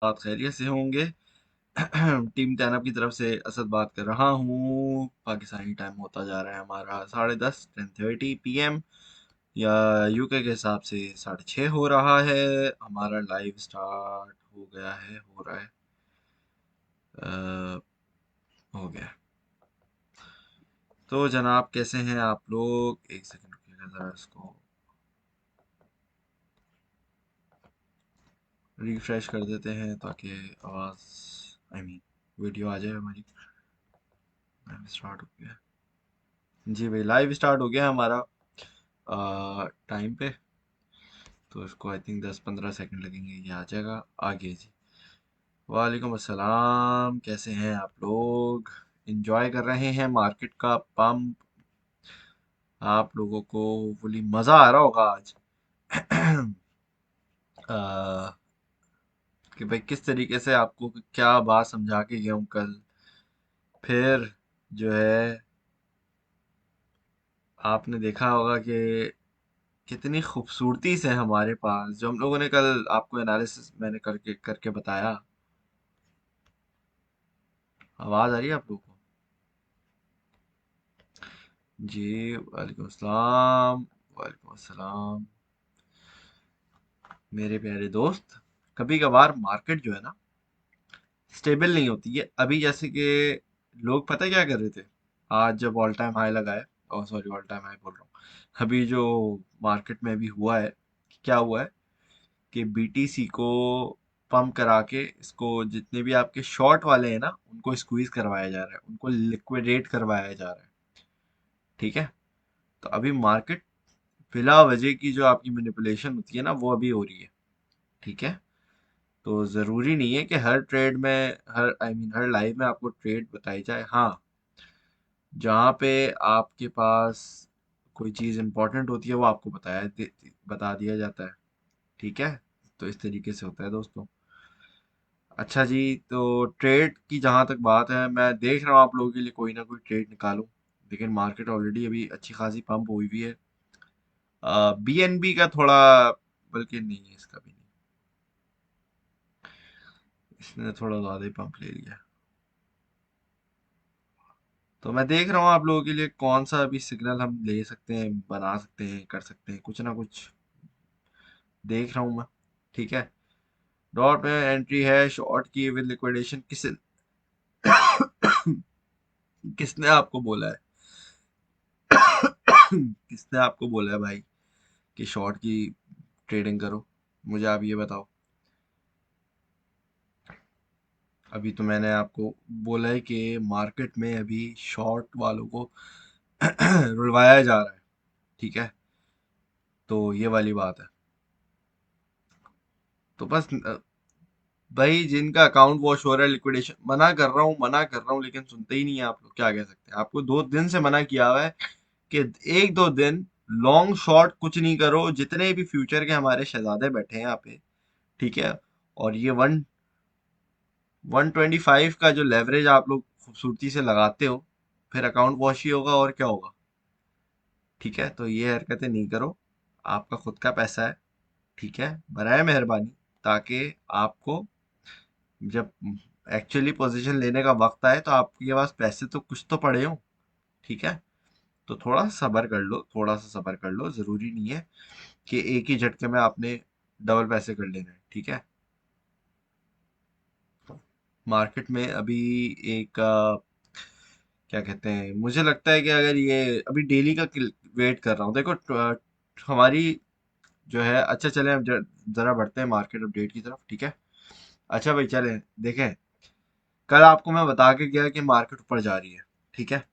आप खैरियत से होंगे। टीम टैनअप की तरफ से असद बात कर रहा हूँ। पाकिस्तानी टाइम होता जा रहा है हमारा 10:30 10:30 PM, या यूके के हिसाब से 6:30 हो रहा है। हमारा लाइव स्टार्ट हो गया है, हो रहा है, हो गया। तो जनाब कैसे हैं आप लोग? एक सेकंड रुकिएगा, ज़रा इसको रिफ्रेश कर देते हैं ताकि आवाज़, वीडियो आ जाए हमारी। लाइव स्टार्ट हो गया जी भाई, लाइव स्टार्ट हो गया हमारा टाइम पे। तो इसको आई थिंक 10-15 सेकंड लगेंगे, ये आ जाएगा आगे जी। वालेकुम अस्सलाम, कैसे हैं आप लोग? इंजॉय कर रहे हैं मार्केट का पंप? आप लोगों को फुली मज़ा आ रहा होगा आज। आ, कि भाई किस तरीके से आपको क्या बात समझा के गया हूँ कल। फिर जो है, आपने देखा होगा कि कितनी खूबसूरती से हमारे पास जो हम लोगों ने कल आपको एनालिसिस मैंने करके करके बताया। आवाज़ आ रही है आप लोगों को? जी, वालेकुम अस्सलाम। वालेकुम अस्सलाम मेरे प्यारे दोस्त। कभी कभार मार्केट जो है ना, स्टेबल नहीं होती है। अभी जैसे कि लोग पता है क्या कर रहे थे, आज जब ऑल टाइम हाई लगाए, और सॉरी ऑल टाइम हाई बोल रहा हूँ, अभी जो मार्केट में अभी हुआ है, क्या हुआ है कि बीटीसी को पंप करा के इसको, जितने भी आपके शॉर्ट वाले हैं ना, उनको स्क्वीज करवाया जा रहा है, उनको लिक्विडेट करवाया जा रहा है। ठीक है। तो अभी मार्केट बिला वजह की जो आपकी मैनिपुलेशन होती है ना, वो अभी हो रही है। ठीक है। तो ज़रूरी नहीं है कि हर ट्रेड में, हर हर लाइव में आपको ट्रेड बताई जाए। हाँ, जहाँ पे आपके पास कोई चीज़ इंपॉर्टेंट होती है वो आपको बता दिया जाता है। ठीक है। तो इस तरीके से होता है दोस्तों। अच्छा जी, तो ट्रेड की जहाँ तक बात है, मैं देख रहा हूँ आप लोगों के लिए कोई ना कोई ट्रेड निकालूं, लेकिन मार्केट ऑलरेडी अभी अच्छी खासी पंप हुई हुई है। बीएनबी का थोड़ा, बल्कि नहीं है, इसका भी नहीं, इसने थोड़ा ज़्यादा ही पंप ले लिया। तो मैं देख रहा हूँ आप लोगों के लिए कौन सा अभी सिग्नल हम ले सकते हैं, बना सकते हैं, कर सकते हैं, कुछ ना कुछ देख रहा हूँ मैं। ठीक है। डॉट में एंट्री है शॉर्ट की विद लिक्विडेशन। किसने आपको बोला है? किसने आपको बोला है भाई कि शॉर्ट की ट्रेडिंग करो? मुझे आप ये बताओ। अभी तो मैंने आपको बोला है कि मार्केट में अभी शॉर्ट वालों को रुलवाया जा रहा है। ठीक है। तो ये वाली बात है। तो बस भाई, जिनका अकाउंट वॉश हो रहा है, लिक्विडेशन, मना कर रहा हूँ, मना कर रहा हूँ, लेकिन सुनते ही नहीं है आप लोग। क्या कह सकते हैं? आपको 2 दिन से मना किया हुआ है कि 1-2 दिन लॉन्ग शॉर्ट कुछ नहीं करो। जितने भी फ्यूचर के हमारे शहजादे बैठे हैं यहाँ पे, ठीक है, और ये 125 का जो लेवरेज आप लोग खूबसूरती से लगाते हो, फिर अकाउंट वॉश ही होगा और क्या होगा। ठीक है। तो ये हरकतें नहीं करो। आपका खुद का पैसा है। ठीक है, बराए मेहरबानी, ताकि आपको जब एक्चुअली पोजीशन लेने का वक्त आए तो आपके पास पैसे तो कुछ तो पड़े हो। ठीक है। तो थोड़ा सब्र कर लो, थोड़ा सा सब्र कर लो। जरूरी नहीं है कि एक ही झटके में आपने डबल पैसे कर लेने हैं। ठीक है। मार्केट में अभी एक क्या कहते हैं, मुझे लगता है कि अगर ये अभी डेली का वेट कर रहा हूँ, देखो हमारी जो है, अच्छा चले हम जरा बढ़ते हैं मार्केट अपडेट की तरफ। ठीक है। अच्छा भाई, चले देखें। कल आपको मैं बता के गया कि मार्केट ऊपर जा रही है। ठीक है।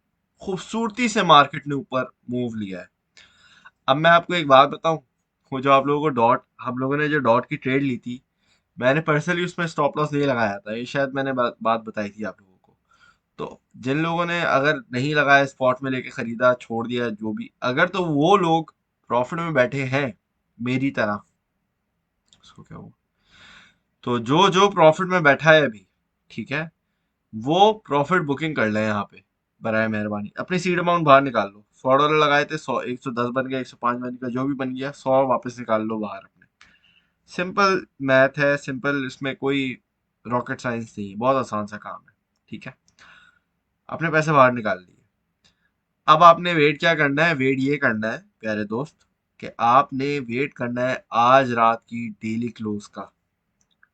खूबसूरती से मार्केट ने ऊपर मूव लिया है। अब मैं आपको एक बात बताऊं, वो जो आप लोगों को डॉट, हम लोगों ने जो डॉट की ट्रेड ली थी, मैंने पर्सनली उसमें स्टॉप लॉस नहीं लगाया था। ये शायद मैंने बात बताई थी आप लोगों को। तो जिन लोगों ने अगर नहीं लगाया, स्पॉट में लेके खरीदा, छोड़ दिया, जो भी, अगर तो वो लोग प्रॉफिट में बैठे हैं मेरी तरह, उसको क्या हुआ, तो जो जो प्रॉफिट में बैठा है अभी, ठीक है, वो प्रॉफिट बुकिंग कर ले यहाँ पे। बराए मेहरबानी अपनी सीड अमाउंट बाहर निकाल लो। $100 लगाए थे, 100, 110 बन गया, 105 बन गया, जो भी बन गया, 100 वापस निकाल लो बाहर अपने। सिंपल मैथ है, सिंपल, इसमें कोई रॉकेट साइंस नहीं है, बहुत आसान सा काम है। ठीक है, अपने पैसे बाहर निकाल लिए। अब आपने वेट क्या करना है, वेट ये करना है प्यारे दोस्त कि आपने वेट करना है आज रात की डेली क्लोज का।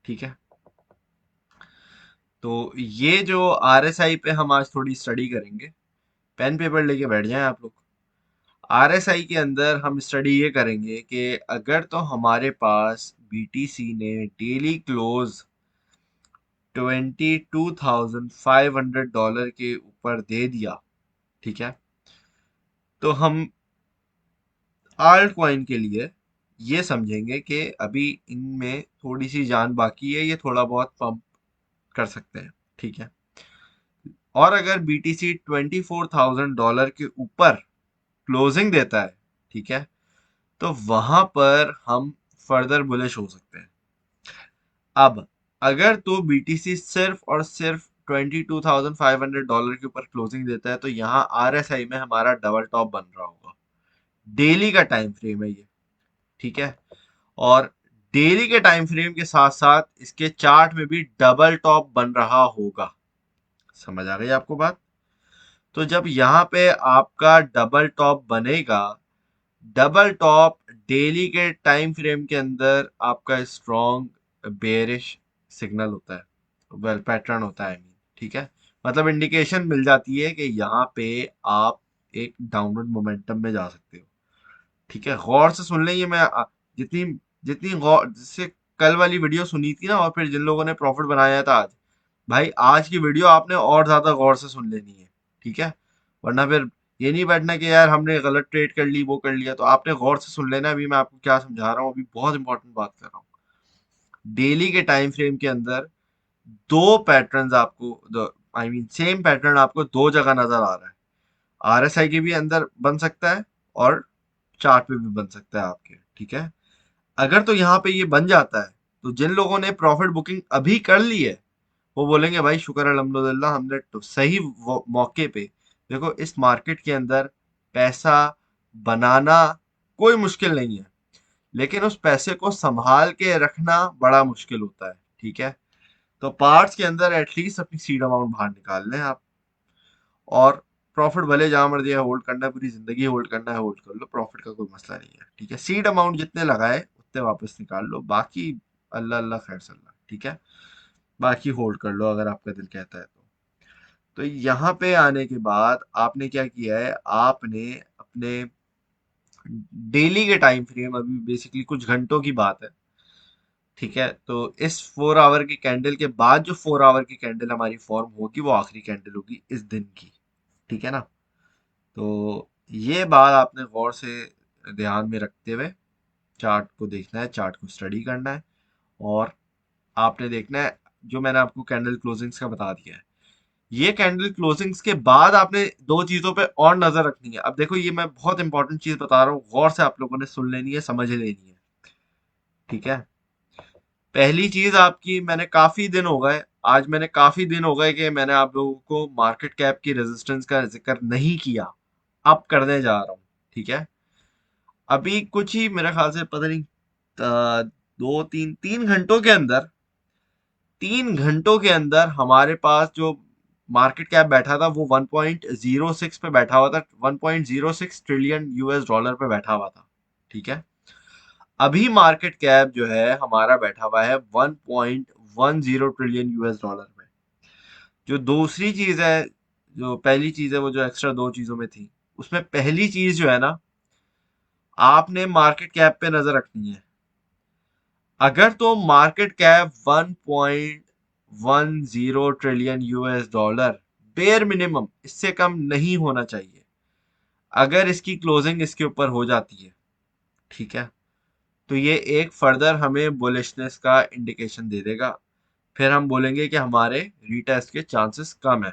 ठीक है, तो ये जो आरएसआई पे हम आज थोड़ी स्टडी करेंगे। पेन पेपर लेके बैठ जाएं आप लोग। आरएसआई के अंदर हम स्टडी ये करेंगे कि अगर तो हमारे पास बीटीसी ने डेली क्लोज $22,500 के ऊपर दे दिया, ठीक है, तो हम आल्ट कॉइन के लिए ये समझेंगे कि अभी इनमें थोड़ी सी जान बाकी है, ये थोड़ा बहुत पंप कर सकते हैं। ठीक है, और अगर बीटीसी $24,000 के ऊपर क्लोजिंग देता है, ठीक है, तो वहां पर हम फर्दर बुलिश हो सकते हैं। अब अगर तो बीटीसी सिर्फ और सिर्फ $22,500 के ऊपर क्लोजिंग देता है, तो यहाँ आरएसआई में हमारा डबल टॉप बन रहा होगा। डेली का टाइम फ्रेम है ये। ठीक है, और डेली के टाइम फ्रेम के साथ साथ इसके चार्ट में भी डबल टॉप बन रहा होगा। समझ आ गई आपको बात? तो जब यहाँ पे आपका डबल टॉप बनेगा, डबल टॉप डेली के टाइम फ्रेम के अंदर आपका स्ट्रॉन्ग बेयरिश सिग्नल होता है, वेल पैटर्न होता है, I mean, ठीक है, मतलब इंडिकेशन मिल जाती है कि यहाँ पे आप एक डाउनवर्ड मोमेंटम में जा सकते हो। ठीक है, गौर से सुन लें, ये मैं जितनी जितनी गौर जिससे कल वाली वीडियो सुनी थी ना, और फिर जिन लोगों ने प्रॉफिट बनाया था आज, भाई आज की वीडियो आपने और ज्यादा गौर से सुन लेनी है। ठीक है, वरना फिर ये नहीं बैठना कि यार हमने गलत ट्रेड कर ली, वो कर लिया। तो आपने गौर से सुन लेना, अभी मैं आपको क्या समझा रहा हूँ, अभी बहुत इंपॉर्टेंट बात कर रहा हूँ। डेली के टाइम फ्रेम के अंदर दो पैटर्न्स आपको, आई मीन सेम पैटर्न आपको दो जगह नजर आ रहा है। आरएसआई के भी अंदर बन सकता है और चार्ट पे भी बन सकता है आपके। ठीक है, अगर तो यहाँ पे ये बन जाता है, तो जिन लोगों ने प्रॉफिट बुकिंग अभी कर ली है, वो बोलेंगे भाई शुक्र अल्हम्दुलिल्लाह, हमने तो सही मौके पे। देखो इस मार्केट के अंदर पैसा बनाना कोई मुश्किल नहीं है, लेकिन उस पैसे को संभाल के रखना बड़ा मुश्किल होता है। ठीक है, तो पार्ट्स के अंदर एटलीस्ट अपनी सीड अमाउंट बाहर निकाल लें आप, और प्रॉफिट भले जहां मर्जी है होल्ड करना है, पूरी जिंदगी होल्ड करना है, होल्ड कर लो, प्रॉफिट का कोई मसला नहीं है। ठीक है, सीड अमाउंट जितने लगाए उतने वापस निकाल लो, बाकी अल्लाह अल्लाह खैर सल्ला। ठीक है, बाकी होल्ड कर लो अगर आपका दिल कहता है तो यहाँ पे आने के बाद आपने क्या किया है, आपने अपने डेली के टाइम फ्रेम, अभी बेसिकली कुछ घंटों की बात है। ठीक है, तो इस 4 आवर की कैंडल के बाद जो 4 आवर की कैंडल हमारी फॉर्म होगी, वो आखिरी कैंडल होगी इस दिन की। ठीक है ना, तो ये बात आपने गौर से ध्यान में रखते हुए चार्ट को देखना है, चार्ट को स्टडी करना है, और आपने देखना है जो मैंने आपको कैंडल क्लोजिंग्स का बता दिया है। ये कैंडल क्लोजिंग्स के बाद आपने दो चीजों पे और नजर रखनी है। अब देखो, ये मैं बहुत इंपॉर्टेंट चीज बता रहा हूँ, गौर से आप लोगों ने सुन लेनी है, समझ लेनी है। ठीक है, पहली चीज आपकी, मैंने काफी दिन हो गए, आज मैंने काफी दिन हो गए कि मैंने आप लोगों को मार्केट कैप की रेजिस्टेंस का जिक्र नहीं किया, अब करने जा रहा हूँ। ठीक है, अभी कुछ ही मेरे ख्याल से पता नहीं, दो तीन तीन घंटों के अंदर, 3 घंटों के अंदर हमारे पास जो मार्केट कैप बैठा था वो 1.06 पे बैठा हुआ था, 1.06 ट्रिलियन यूएस डॉलर पे बैठा हुआ था। ठीक है, अभी मार्केट कैप जो है हमारा बैठा हुआ है 1.10 ट्रिलियन यूएस डॉलर में। जो दूसरी चीज है, जो पहली चीज है, वो जो एक्स्ट्रा दो चीजों में थी, उसमें पहली चीज जो है ना, आपने मार्केट कैप पे नजर रखनी है। अगर तो market cap 1.10 trillion US dollar bare minimum, इससे कम नहीं होना चाहिए। अगर इसकी क्लोजिंग इसके ऊपर हो जाती है, ठीक है, तो ये एक फर्दर हमें बुलिशनेस का इंडिकेशन दे देगा। फिर हम बोलेंगे कि हमारे रीटेस्ट के चांसेस कम है।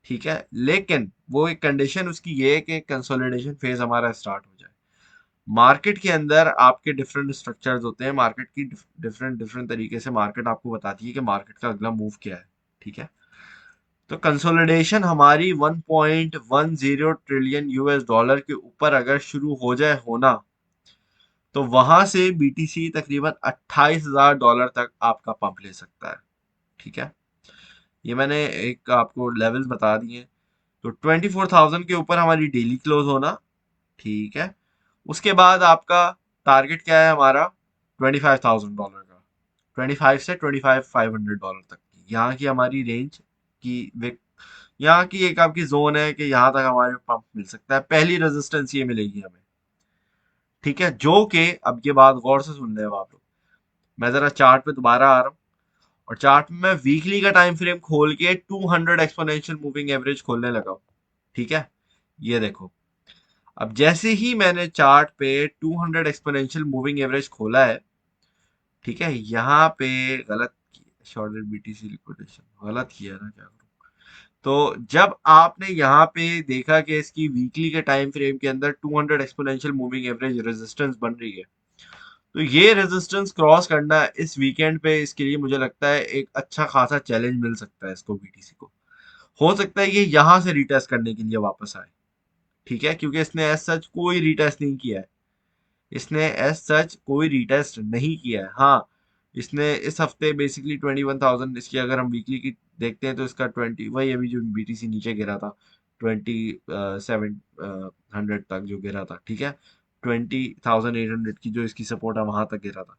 ठीक है, लेकिन वो एक कंडीशन उसकी ये है कि कंसोलिडेशन फेज हमारा स्टार्ट हो जाए। मार्केट के अंदर आपके डिफरेंट स्ट्रक्चर्स होते हैं, मार्केट की डिफरेंट डिफरेंट तरीके से मार्केट आपको बताती है कि मार्केट का अगला मूव क्या है। ठीक है, तो कंसोलिडेशन हमारी 1.10 ट्रिलियन यूएस डॉलर के ऊपर अगर शुरू हो जाए होना, तो वहां से बीटीसी तकरीबन $28,000 तक आपका पंप ले सकता है। ठीक है, ये मैंने एक आपको लेवल्स बता दिए। तो 24,000 के ऊपर हमारी डेली क्लोज होना, ठीक है। उसके बाद आपका टारगेट क्या है हमारा, $25,000 का। 25 से $25,500 तक की यहाँ की हमारी रेंज की यहाँ की एक आपकी जोन है कि यहाँ तक हमारे पंप मिल सकता है, पहली रेजिस्टेंस ये मिलेगी हमें। ठीक है, जो कि अब ये बात गौर से सुन रहे हो आप लोग, मैं जरा चार्ट पे दोबारा आ रहा हूँ, और चार्ट में मैं वीकली का टाइम फ्रेम खोल के 200 एक्सपोनेंशियल मूविंग एवरेज खोलने लगा हूँ। ठीक है, ये देखो, अब जैसे ही मैंने चार्ट पे 200 एक्सपोनेंशियल मूविंग एवरेज खोला है, ठीक है, यहाँ पे गलत शॉर्टेड बीटीसी लिक्विडेशन गलत किया ना, क्या करूं। तो जब आपने यहाँ पे देखा कि इसकी वीकली के टाइम फ्रेम के अंदर 200 एक्सपोनेंशियल मूविंग एवरेज रेजिस्टेंस बन रही है, तो ये रेजिस्टेंस क्रॉस करना इस वीकेंड पे इसके लिए मुझे लगता है एक अच्छा खासा चैलेंज मिल सकता है इसको, बीटीसी को। हो सकता है ये यहाँ से रिटेस्ट करने के लिए वापस आए। ठीक है, क्योंकि इसने एज सच कोई रिटेस्ट नहीं किया है, इसने एज सच कोई रिटेस्ट नहीं किया है। हाँ, इसने इस हफ्ते बेसिकली 21,000, इसकी अगर हम वीकली की देखते हैं तो इसका 20 वही अभी जो बीटीसी नीचे गिरा था 2700 तक जो गिरा था, ठीक है, 20,800 की जो इसकी सपोर्ट है वहां तक गिरा था।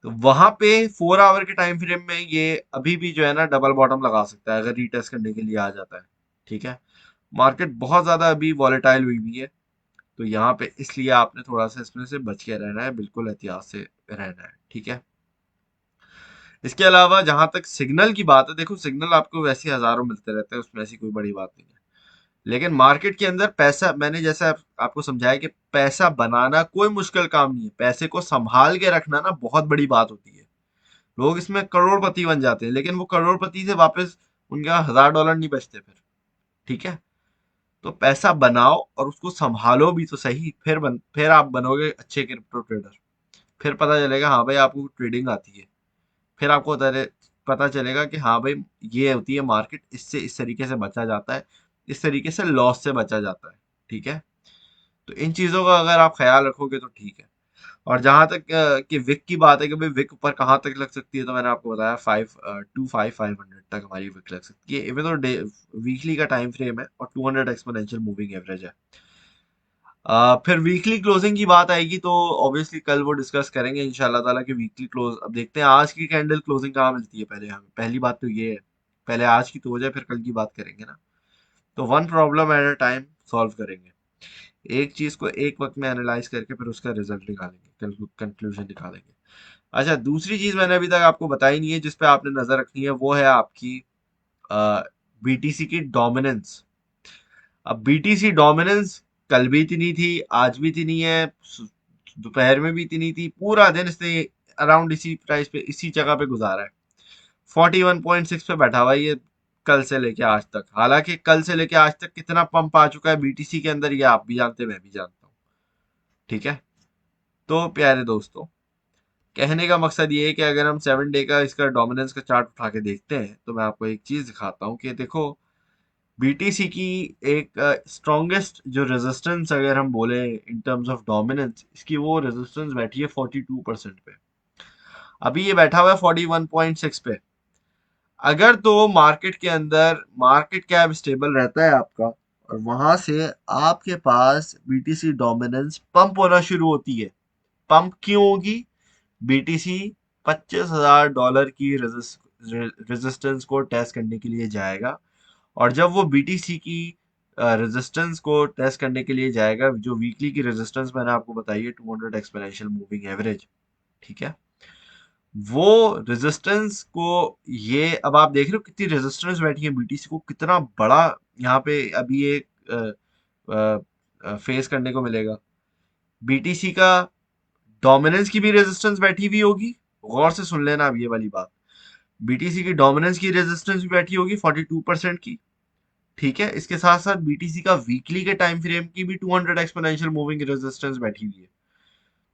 तो वहां पे 4 आवर के टाइम फ्रेम में ये अभी भी जो है ना डबल बॉटम लगा सकता है अगर रीटेस्ट करने के लिए आ जाता है। ठीक है, मार्केट बहुत ज्यादा अभी वॉलेटाइल हुई हुई है, तो यहाँ पे इसलिए आपने थोड़ा सा इसमें से बच के रहना है, बिल्कुल एहतियात से रहना है। ठीक है, इसके अलावा जहां तक सिग्नल की बात है, देखो सिग्नल आपको वैसे हजारों मिलते रहते हैं, उसमें ऐसी कोई बड़ी बात नहीं है। लेकिन मार्केट के अंदर पैसा, मैंने जैसे आपको समझाया कि पैसा बनाना कोई मुश्किल काम नहीं है, पैसे को संभाल के रखना ना बहुत बड़ी बात होती है। लोग इसमें करोड़पति बन जाते हैं, लेकिन वो करोड़पति से वापस उनका $1,000 नहीं बचते फिर। ठीक है, तो पैसा बनाओ और उसको संभालो भी तो सही, फिर आप बनोगे अच्छे क्रिप्टो ट्रेडर। फिर पता चलेगा हाँ भाई आपको ट्रेडिंग आती है, फिर आपको पता चलेगा कि हाँ भाई ये होती है मार्केट, इससे इस तरीके से बचा जाता है, इस तरीके से लॉस से बचा जाता है। ठीक है, तो इन चीजों का अगर आप ख्याल रखोगे तो ठीक है। और जहां तक कि विक की बात है कि भाई विक ऊपर कहाँ तक लग सकती है, तो मैंने आपको बताया 5,500 तक हमारी विक लग सकती है, इवन तो वीकली का टाइम फ्रेम है और 200 एक्सपोनेंशियल मूविंग एवरेज है। फिर वीकली क्लोजिंग की बात आएगी तो ऑब्वियसली कल वो डिस्कस करेंगे इंशाल्लाह ताला कि वीकली क्लोज, अब देखते हैं आज की कैंडल क्लोजिंग कहाँ मिलती है, पहले हमें पहली बात तो ये है, पहले आज की तो हो जाए फिर कल की बात करेंगे ना। तो one problem at a time solve करेंगे, एक चीज को एक वक्त में एनालाइज करके फिर उसका रिजल्ट निकालेंगे, कंक्लूजन निकालेंगे। अच्छा, दूसरी चीज मैंने अभी तक आपको बताई नहीं है जिस पे आपने नजर रखनी है, वो है आपकी बीटीसी की डोमिनेंस। अब बीटीसी डोमिनेंस कल भी इतनी थी, आज भी इतनी है, दोपहर में भी इतनी थी, पूरा दिन इसने अराउंड इसी प्राइस पे इसी जगह पे गुजारा है, 41.6 पे बैठा हुआ है ये कल से लेके आज तक। हालांकि कल से लेके आज तक कितना पंप आ चुका है बीटीसी के अंदर ये आप भी जानते हैं, मैं भी जानता हूँ। ठीक है, तो प्यारे दोस्तों, कहने का मकसद ये है कि अगर हम 7 डे का इसका डोमिनेंस का चार्ट उठा के देखते हैं तो मैं आपको एक चीज दिखाता हूँ कि देखो बीटीसी की एक स्ट्रॉन्गेस्ट जो रेजिस्टेंस अगर हम बोले इन टर्म्स ऑफ डोमिनेंस, इसकी वो रेजिस्टेंस बैठी है 42% पे, अभी ये बैठा हुआ है 41.6 पे। अगर तो मार्केट के अंदर मार्केट कैप स्टेबल रहता है आपका और वहां से आपके पास बीटीसी डोमिनेंस पंप होना शुरू होती है। पंप क्यों होगी? बीटीसी $25,000 की रेजिस्टेंस को टेस्ट करने के लिए जाएगा, और जब वो बीटीसी की रेजिस्टेंस को टेस्ट करने के लिए जाएगा, जो वीकली की रेजिस्टेंस मैंने आपको बताई है 200 एक्सपोनेंशियल मूविंग एवरेज, ठीक है, वो रेजिस्टेंस को, ये अब आप देख रहे हो कितनी रेजिस्टेंस बैठी है बीटीसी को, कितना बड़ा यहाँ पे अभी एक फेस करने को मिलेगा। बीटीसी का डोमिनेंस की भी रेजिस्टेंस बैठी हुई होगी, गौर से सुन लेना अब ये वाली बात, बीटीसी की डोमिनेंस की रेजिस्टेंस भी बैठी होगी 42% की। ठीक है, इसके साथ साथ बीटीसी का वीकली के टाइम फ्रेम की भी 200 एक्सपोनेंशियल मूविंग रेजिस्टेंस बैठी हुई है।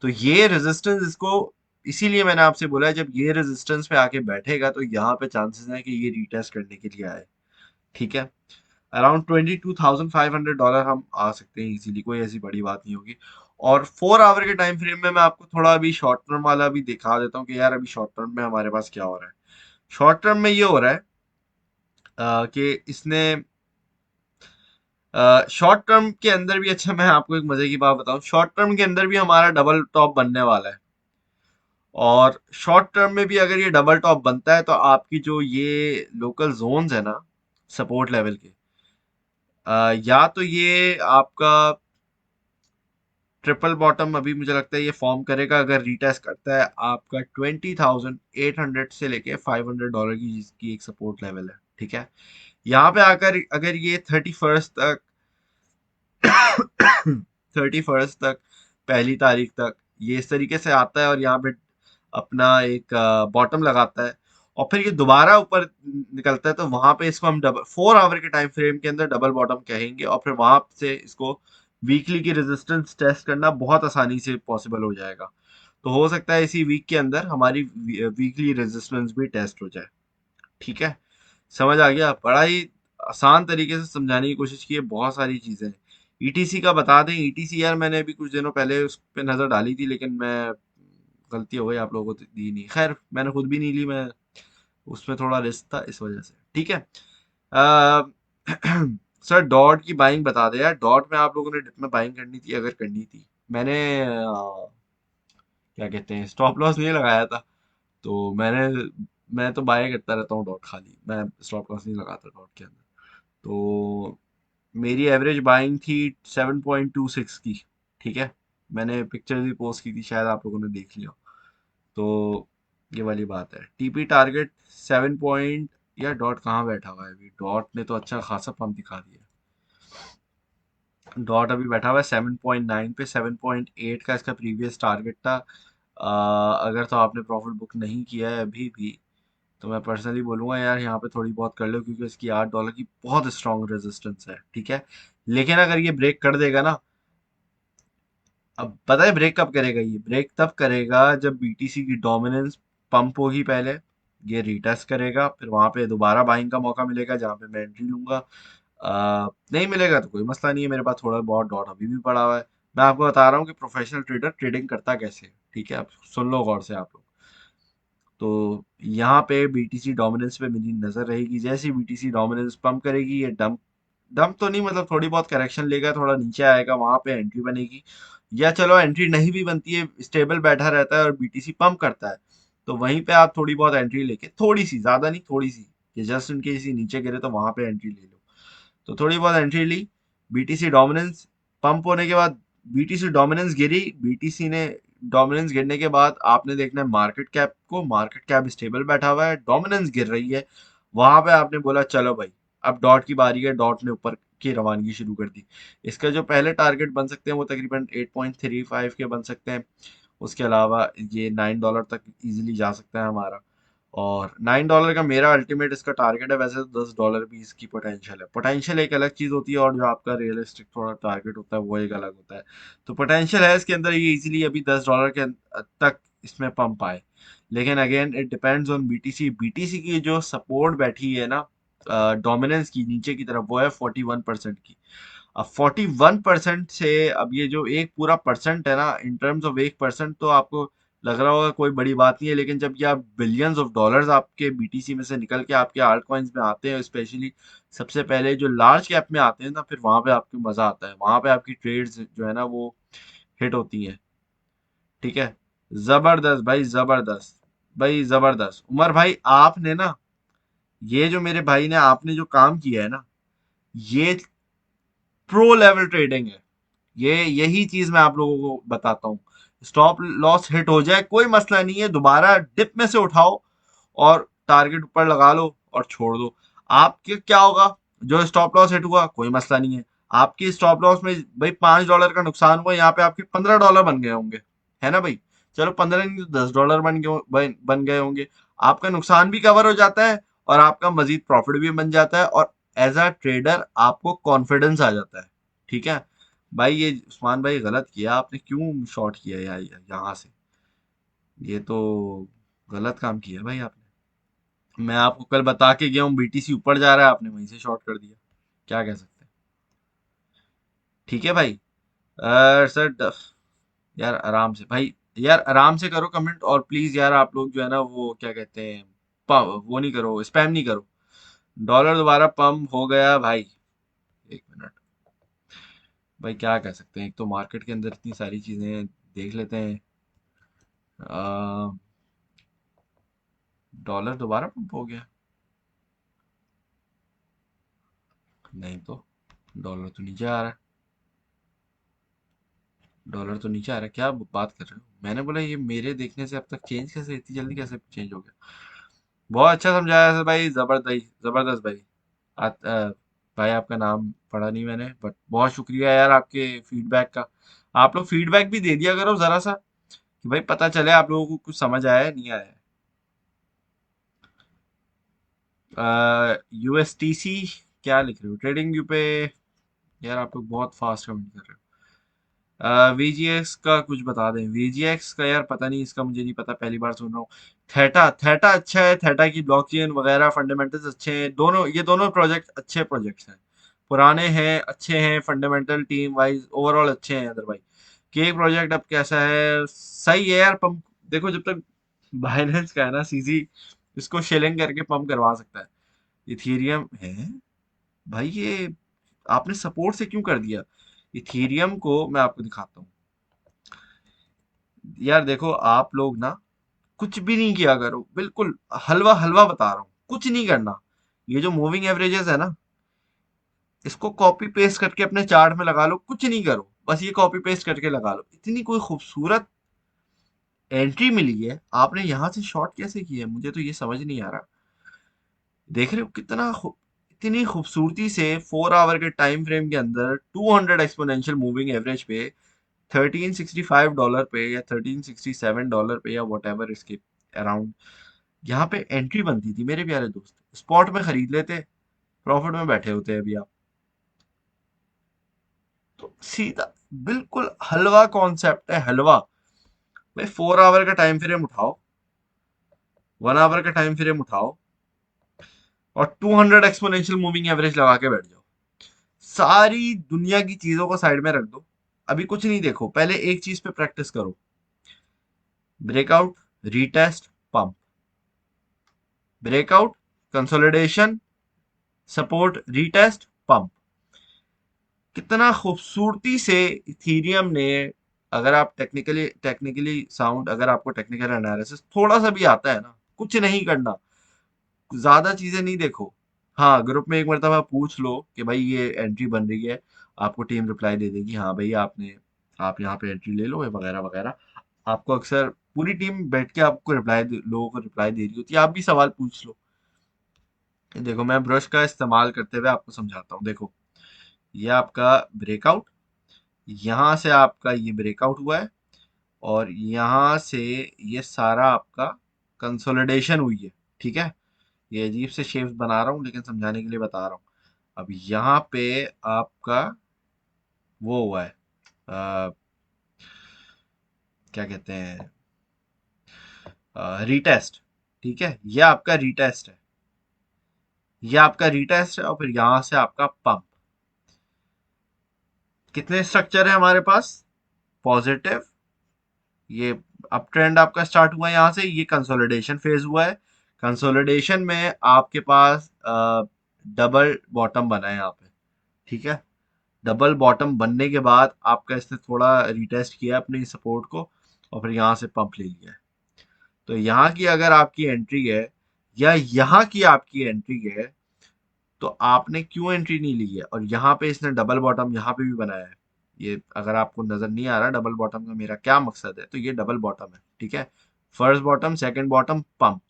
तो ये रेजिस्टेंस इसको, इसीलिए मैंने आपसे बोला है जब ये रेजिस्टेंस पे आके बैठेगा तो यहाँ पे चांसेस है कि ये रीटेस्ट करने के लिए आए। ठीक है, अराउंड $22,500 हम आ सकते हैं इजीली, कोई ऐसी बड़ी बात नहीं होगी। और 4 आवर के टाइम फ्रेम में मैं आपको थोड़ा अभी शॉर्ट टर्म वाला भी दिखा देता हूँ कि यार अभी शॉर्ट टर्म में हमारे पास क्या हो रहा है। शॉर्ट टर्म में ये हो रहा है कि इसने शॉर्ट टर्म के अंदर भी, अच्छा मैं आपको एक मजे की बात बताऊं, शॉर्ट टर्म के अंदर भी हमारा डबल टॉप बनने वाला है। और शॉर्ट टर्म में भी अगर ये डबल टॉप बनता है तो आपकी जो ये लोकल जोन्स है ना सपोर्ट लेवल के, या तो ये आपका ट्रिपल बॉटम अभी मुझे लगता है ये फॉर्म करेगा अगर रीटेस्ट करता है आपका 20,800 से लेके $500 की, जिसकी एक सपोर्ट लेवल है। ठीक है, यहाँ पे आकर अगर ये 31st तक 31st तक, 1 तारीख तक ये इस तरीके से आता है और यहाँ पे अपना एक बॉटम लगाता है और फिर ये दोबारा ऊपर निकलता है, तो वहां पे इसको हम डबल 4 आवर के टाइम फ्रेम के अंदर डबल बॉटम कहेंगे और फिर वहां से इसको वीकली की रेजिस्टेंस टेस्ट करना बहुत आसानी से पॉसिबल हो जाएगा। तो हो सकता है इसी वीक के अंदर हमारी वीकली रेजिस्टेंस भी टेस्ट हो जाए। ठीक है, समझ आ गया? बड़ा ही आसान तरीके से समझाने की कोशिश की है, बहुत सारी चीजें। ईटीसी का बता दें, ईटीसी यार मैंने अभी कुछ दिनों पहले उस पर नजर डाली थी, लेकिन मैं गलती हो गई आप लोगों को दी नहीं, खैर मैंने खुद भी नहीं ली, मैं उसमें थोड़ा रिस्क था इस वजह से। ठीक है, अ, सर डॉट की बाइंग बता दे यार। डॉट में आप लोगों ने डिप में बाइंग करनी थी अगर करनी थी। मैंने क्या कहते हैं स्टॉप लॉस नहीं लगाया था, तो मैं तो बाय करता रहता हूँ डॉट, खाली मैं स्टॉप लॉस नहीं लगाता डॉट के अंदर। तो मेरी एवरेज बाइंग थी 7.26 की। ठीक है, मैंने पिक्चर भी पोस्ट की थी, शायद आप लोगों ने देख लिया। तो ये वाली बात है। टीपी टारगेट 7 पॉइंट, या डॉट कहाँ बैठा हुआ है अभी? डॉट ने तो अच्छा खासा पंप दिखा दिया। डॉट अभी बैठा हुआ है 7.9 पे, 7.8 का इसका प्रीवियस टारगेट था। अगर तो आपने प्रॉफिट बुक नहीं किया है अभी भी, तो मैं पर्सनली बोलूंगा यार यहाँ पे थोड़ी बहुत कर लो, क्योंकि इसकी $8 की बहुत स्ट्रॉन्ग रेजिस्टेंस है। ठीक है, लेकिन अगर ये ब्रेक कर देगा ना, अब पता है ब्रेक कब करेगा? ये ब्रेक तब करेगा जब बीटीसी की डोमिनेंस पंप होगी पहले, ये रीटेस्ट करेगा, फिर वहां पे दोबारा बाइंग का मौका मिलेगा जहां पे मैं एंट्री लूंगा। नहीं मिलेगा तो कोई मसला नहीं है, मेरे पास थोड़ा बहुत डॉट अभी भी पड़ा हुआ है। मैं आपको बता रहा हूँ कि प्रोफेशनल ट्रेडर ट्रेडिंग करता कैसे है। ठीक है, आप सुन लो गौर से आप लोग। तो यहाँ पे बीटीसी डोमिनेंस पे मेरी नजर रहेगी, जैसे बीटीसी डोमिनेंस पंप करेगी, ये डंप डंप तो नहीं, मतलब थोड़ी बहुत करेक्शन लेगा, थोड़ा नीचे आएगा, वहां पे एंट्री बनेगी। या चलो एंट्री नहीं भी बनती है, स्टेबल बैठा रहता है और बीटीसी पंप करता है, तो वहीं पे आप थोड़ी बहुत एंट्री लेके, थोड़ी सी, ज्यादा नहीं थोड़ी सी, कि जस्ट इनकेस किसी नीचे गिरे तो वहां पे एंट्री ले लो। तो थोड़ी बहुत एंट्री ली, बीटीसी डोमिनेंस पंप होने के बाद, बीटीसी डोमिनेंस गिरी, बीटीसी ने डोमिनेंस गिरने के बाद आपने देखना है मार्केट कैप को, मार्केट कैप स्टेबल बैठा हुआ है, डोमिनेंस गिर रही है, वहां पे आपने बोला चलो भाई अब डॉट की बारी है, डॉट ने ऊपर की रवानगी शुरू कर दी। इसका जो पहले टारगेट बन सकते हैं वो तकरीबन 8.35 के बन सकते हैं। उसके अलावा ये $9 तक इजीली जा सकता है हमारा। और $9 का मेरा अल्टीमेट इसका टारगेट है, वैसे तो $10 भी इसकी पोटेंशियल है। पोटेंशियल एक अलग चीज होती है और जो आपका रियलिस्टिक थोड़ा टारगेट होता है वो एक अलग होता है। तो पोटेंशियल है इसके अंदर, ये इजीली अभी $10 के तक इसमें पंप आए। लेकिन again it depends on BTC. BTC की जो सपोर्ट बैठी है ना डोमिनेंस की नीचे की तरफ, वो है 41% की। अब 41% से, अब ये जो एक पूरा परसेंट है ना, इन टर्म्स ऑफ 1%, तो आपको लग रहा होगा कोई बड़ी बात नहीं है, लेकिन जब ये आप बिलियंस ऑफ डॉलर्स आपके बीटीसी में से निकल के आपके आल्ट कॉइन्स में आते हैं, स्पेशली सबसे पहले जो लार्ज कैप में आते हैं ना, फिर वहां पे आपको मजा आता है, वहां पे आपकी ट्रेड्स जो है ना वो हिट होती हैं। ठीक है, जबरदस्त भाई, जबरदस्त भाई, जबरदस्त। उमर भाई आपने ना, ये जो मेरे भाई ने आपने जो काम किया है ना, ये प्रो लेवल ट्रेडिंग है। ये यही चीज मैं आप लोगों को बताता हूँ। स्टॉप लॉस हिट हो जाए कोई मसला नहीं है, दोबारा डिप में से उठाओ और टारगेट ऊपर लगा लो और छोड़ दो। आपके क्या होगा? जो स्टॉप लॉस हिट हुआ कोई मसला नहीं है, आपकी स्टॉप लॉस में भाई $5 का नुकसान हुआ, यहाँ पे आपके $15 बन गए होंगे, है ना भाई? चलो 15 नहीं तो $10 बन गए होंगे। आपका नुकसान भी कवर हो जाता है और आपका मजीद प्रॉफिट भी बन जाता है, और एज अ ट्रेडर आपको कॉन्फिडेंस आ जाता है। ठीक है भाई, ये उस्मान भाई गलत किया आपने, क्यों शॉर्ट किया यार यहाँ से? ये तो गलत काम किया भाई आपने। मैं आपको कल बता के गया हूँ बीटीसी ऊपर जा रहा है, आपने वहीं से शॉर्ट कर दिया, क्या कह सकते हैं? ठीक है भाई। सर यार आराम से भाई, यार आराम से करो कमेंट, और प्लीज यार आप लोग जो है ना वो क्या कहते हैं, वो नहीं करो, स्पैम नहीं करो। डॉलर दोबारा पंप हो गया भाई। एक मिनट भाई, क्या कह सकते हैं, एक तो मार्केट के अंदर इतनी सारी चीजें हैं, देख लेते हैं। डॉलर दोबारा पंप हो गया? नहीं तो, डॉलर तो नीचे आ रहा है। डॉलर तो नीचे आ रहा है, क्या बात कर रहे हो? मैंने बोला ये मेरे देखने से अब तक चेंज कैसे, इतनी जल्दी कैसे चेंज हो गया? बहुत अच्छा समझाया सर भाई, जबरदस्त जबरदस्त भाई। भाई आपका नाम पढ़ा नहीं मैंने, बट बहुत शुक्रिया यार आपके फीडबैक का। आप लोग फीडबैक भी दे दिया करो जरा सा, कि भाई पता चले आप लोगों को कुछ समझ आया है नहीं आया है। यूएसटीसी क्या लिख रहे हो, ट्रेडिंग व्यू पे? यार आप लोग बहुत फास्ट कमेंट कर रहे हो। वीजीएक्स का कुछ बता दें, वीजीएक्स का यार पता नहीं, इसका मुझे नहीं पता, पहली बार सुन रहा हूँ। थेटा, थेटा अच्छा है, थेटा की ब्लॉकचेन वगैरह फंडामेंटल्स अच्छे हैं, दोनों ये दोनों प्रोजेक्ट अच्छे प्रोजेक्ट्स हैं। पुराने हैं, अच्छे हैं, फंडामेंटल टीम वाइज ओवरऑल अच्छे हैं अदर भाई। केक प्रोजेक्ट अब कैसा है, सही है यार, पंप देखो जब तक बाइनेंस का है ना सीजी, इसको शेलिंग करके पंप करवा सकता है। इथीरियम है भाई, ये आपने सपोर्ट से क्यों कर दिया? इथीरियम को मैं आपको दिखाता हूँ। यार देखो आप लोग ना कुछ भी नहीं किया करो, बिल्कुल हलवा हलवा बता रहा हूँ, कुछ नहीं करना। ये जो मूविंग एवरेजेस है ना, इसको कॉपी पेस्ट करके अपने चार्ट में लगा लो, कुछ नहीं करो, बस ये कॉपी पेस्ट करके लगा लो। इतनी कोई खूबसूरत एंट्री मिली है, आपने यहां से शॉर्ट कैसे किया है, मुझे तो ये समझ नहीं आ रहा। देख रहे हो कितना इतनी खूबसूरती से 4 आवर के टाइम फ्रेम के अंदर 200 एक्सपोनेंशियल मूविंग एवरेज पे $1365 पे या $1367 पे या वट एवर इसके अराउंड यहाँ पे एंट्री बनती थी मेरे प्यारे दोस्त। स्पॉट में खरीद लेते, प्रॉफिट में बैठे होते अभी आप। तो सीधा बिल्कुल हलवा कॉन्सेप्ट है, हलवा। भाई 4 आवर का टाइम फ्रेम उठाओ, 1 आवर का टाइम फ्रेम उठाओ, और 200 एक्सपोनेंशियल मूविंग एवरेज लगा के बैठ जाओ। सारी दुनिया की चीजों को साइड में रख दो, अभी कुछ नहीं देखो, पहले एक चीज पे प्रैक्टिस करो। Breakout, retest, pump, breakout, consolidation, support, retest, pump. कितना खूबसूरती से इथीरियम ने, अगर आप टेक्निकली साउंड, अगर आपको टेक्निकल एनालिसिस थोड़ा सा भी आता है ना, कुछ नहीं करना, ज्यादा चीजें नहीं देखो। हाँ, ग्रुप में एक मरतबा पूछ लो कि भाई ये एंट्री बन रही है, आपको टीम रिप्लाई दे देगी, हाँ भाई आपने, आप यहाँ पे एंट्री ले लो वगैरह वगैरह। आपको अक्सर पूरी टीम बैठ के आपको लोगों को रिप्लाई दे रही होती है, आप भी सवाल पूछ लो। देखो मैं ब्रश का इस्तेमाल करते हुए आपको समझाता हूँ, देखो ये आपका ब्रेकआउट, यहाँ से आपका ये ब्रेकआउट हुआ है, और यहाँ से ये सारा आपका कंसोलिडेशन हुई है। ठीक है, ये अजीब से शेप्स बना रहा हूँ लेकिन समझाने के लिए बता रहा हूँ। अब यहाँ पे आपका वो हुआ है, क्या कहते हैं, रीटेस्ट। ठीक है, ये आपका रीटेस्ट है, ये आपका रीटेस्ट है, और फिर यहाँ से आपका पंप। कितने स्ट्रक्चर है हमारे पास? पॉजिटिव, ये अप ट्रेंड आपका स्टार्ट हुआ है यहाँ से, ये कंसोलिडेशन फेज हुआ है। कंसोलिडेशन में आपके पास डबल बॉटम बना है यहाँ पे। ठीक है, डबल बॉटम बनने के बाद आपका इसने थोड़ा रिटेस्ट किया अपनी सपोर्ट को, और फिर यहाँ से पंप ले लिया है। तो यहाँ की अगर आपकी एंट्री है, या यहाँ की आपकी एंट्री है, तो आपने क्यों एंट्री नहीं ली है? और यहाँ पे इसने डबल बॉटम यहाँ पे भी बनाया है। ये अगर आपको नजर नहीं आ रहा डबल बॉटम का मेरा क्या मकसद है, तो ये डबल बॉटम है। ठीक है, first bottom, second bottom, pump,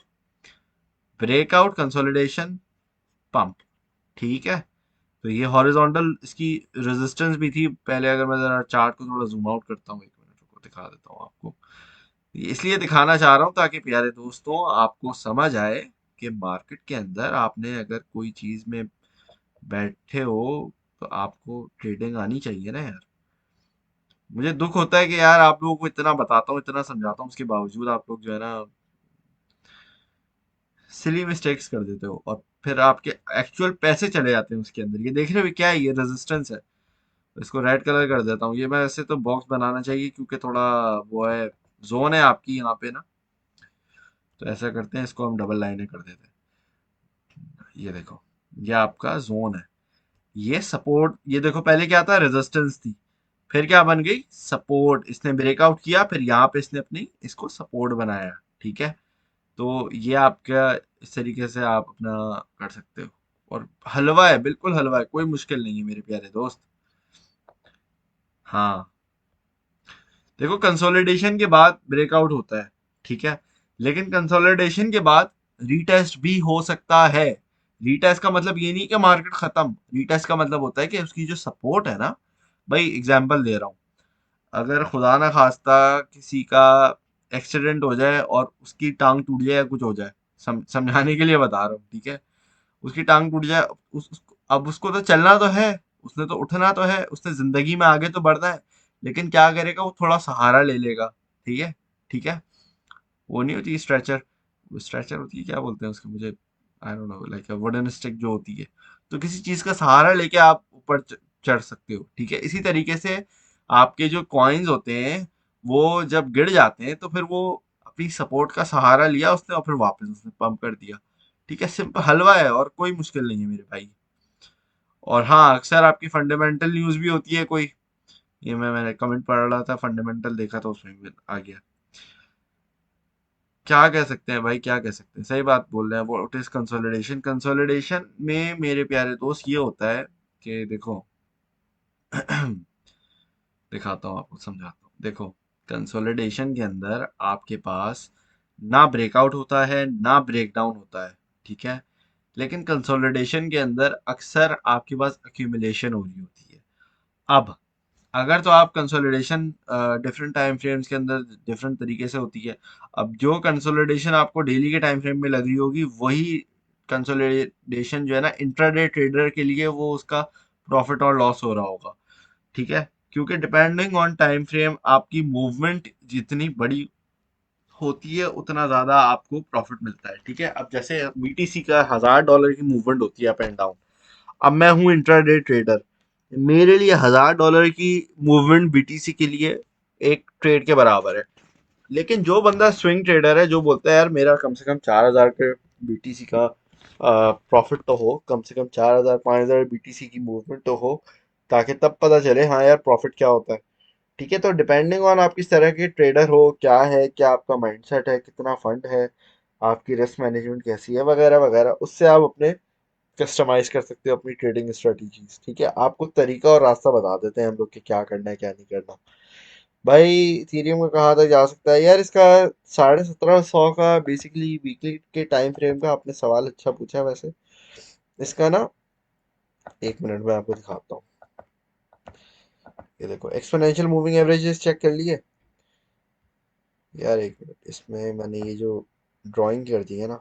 breakout, consolidation, pump. ठीक है, तो ये हॉरिजॉन्टल इसकी रेजिस्टेंस भी थी पहले। अगर मैं जरा चार्ट को थोड़ा जूम आउट करता हूँ, एक मिनट रुको, दिखा देता हूँ आपको। ये इसलिए दिखाना चाह रहा हूँ ताकि प्यारे दोस्तों आपको समझ आए कि मार्केट के अंदर आपने अगर कोई चीज में बैठे हो, तो आपको ट्रेडिंग आनी चाहिए ना यार। मुझे दुख होता है कि यार आप लोगों को इतना बताता हूँ, इतना समझाता हूँ, उसके बावजूद आप लोग जो है ना सिली मिस्टेक्स कर देते हो, और फिर आपके एक्चुअल पैसे चले जाते हैं उसके अंदर। ये देख रहे हो क्या है, ये रेजिस्टेंस है। इसको रेड कलर कर देता हूँ, ये मैं ऐसे तो बॉक्स बनाना चाहिए क्योंकि थोड़ा वो है, जोन है आपकी यहाँ पे ना। तो ऐसा करते हैं, इसको हम डबल लाइनें कर देते हैं। ये देखो, ये आपका जोन है। ये सपोर्ट, ये देखो पहले क्या था, रेजिस्टेंस थी, फिर क्या बन गई, सपोर्ट। इसने ब्रेकआउट किया, फिर यहाँ पे इसने अपनी इसको सपोर्ट बनाया। ठीक है, तो ये आपका, इस तरीके से आप अपना कर सकते हो। और हलवा है, बिल्कुल हलवा है, कोई मुश्किल नहीं है मेरे प्यारे दोस्त। हाँ, देखो कंसोलिडेशन के बाद ब्रेकआउट होता है, ठीक है, लेकिन कंसोलिडेशन के बाद रीटेस्ट भी हो सकता है। रीटेस्ट का मतलब ये नहीं कि मार्केट खत्म, रीटेस्ट का मतलब होता है कि उसकी जो सपोर्ट है ना, भाई एग्जांपल दे रहा हूँ, अगर खुदा ना खास्ता किसी का एक्सीडेंट हो जाए और उसकी टांग टूट जाए या कुछ हो जाए, समझाने के लिए बता रहा हूँ, ठीक है, उसकी टांग टूट जाए, अब उसको तो चलना तो है, उसने तो उठना तो है, उसने जिंदगी में आगे तो बढ़ना है, लेकिन क्या करेगा, वो थोड़ा सहारा ले लेगा। ठीक है, ठीक है, वो नहीं होती स्ट्रेचर, वो स्ट्रेचर होती है, क्या बोलते हैं उसको, मुझे I don't know, like wooden stick जो होती है। तो किसी चीज का सहारा लेके आप ऊपर चढ़ सकते हो। ठीक है, इसी तरीके से आपके जो कॉइन्स होते हैं, वो जब गिर जाते हैं तो फिर वो अपनी सपोर्ट का सहारा लिया उसने और फिर वापस उसने पंप कर दिया। ठीक है, सिंपल हलवा है और कोई मुश्किल नहीं है मेरे भाई। और हाँ, अक्सर आपकी फंडामेंटल न्यूज भी होती है कोई, ये मैंने कमेंट पढ़ रहा था, फंडामेंटल देखा तो उसमें भी आ गया। क्या कह सकते हैं भाई, क्या कह सकते हैं, सही बात बोल रहे हैं। वो इट इज कंसोलिडेशन। कंसोलिडेशन में मेरे प्यारे दोस्त ये होता है कि देखो, दिखाता हूँ आपको, समझाता हूँ। देखो, कंसोलिडेशन के अंदर आपके पास ना ब्रेकआउट होता है ना ब्रेकडाउन होता है। ठीक है, लेकिन कंसोलिडेशन के अंदर अक्सर आपके पास अक्यूमुलेशन हो रही होती है। अब अगर तो आप कंसोलिडेशन डिफरेंट टाइम फ्रेम्स के अंदर डिफरेंट तरीके से होती है। अब जो कंसोलिडेशन आपको डेली के टाइम फ्रेम में लग रही होगी, वही कंसोलिडेशन जो है ना, इंट्राडे ट्रेडर के लिए वो उसका प्रॉफिट और लॉस हो रहा होगा। ठीक है, क्योंकि डिपेंडिंग ऑन टाइम फ्रेम आपकी मूवमेंट जितनी बड़ी होती है उतना ज्यादा आपको प्रॉफिट मिलता है। ठीक है, अब जैसे बीटीसी का $1000 की मूवमेंट होती है अप एंड डाउन। अब मैं हूँ इंट्राडे ट्रेडर, मेरे लिए $1000 की मूवमेंट बीटीसी के लिए एक ट्रेड के बराबर है। लेकिन जो बंदा स्विंग ट्रेडर है, जो बोलता है यार मेरा कम से कम 4000 के बीटीसी का प्रॉफिट तो हो, कम से कम 4000 5000 बीटीसी की मूवमेंट तो हो, ताकि तब पता चले हाँ यार प्रॉफिट क्या होता है। ठीक है, तो डिपेंडिंग ऑन आप किस तरह के ट्रेडर हो, क्या है, क्या आपका माइंडसेट है, कितना फंड है, आपकी रिस्क मैनेजमेंट कैसी है, वगैरह वगैरह, उससे आप अपने कस्टमाइज कर सकते हो अपनी ट्रेडिंग स्ट्रेटजीज। ठीक है, आपको तरीका और रास्ता बता देते हैं हम लोग कि क्या करना है क्या नहीं करना। भाई इथेरियम का कहाँ तक जा सकता है यार, इसका 1750 का बेसिकली वीकली के टाइम फ्रेम का आपने सवाल अच्छा पूछा है वैसे। इसका ना, एक मिनट में आपको दिखाता हूँ। ये देखो, एक्सपोनेंशियल मूविंग एवरेजेस चेक कर लिए यार, एक मिनट, इसमें मैंने ये जो ड्राइंग कर दी है ना,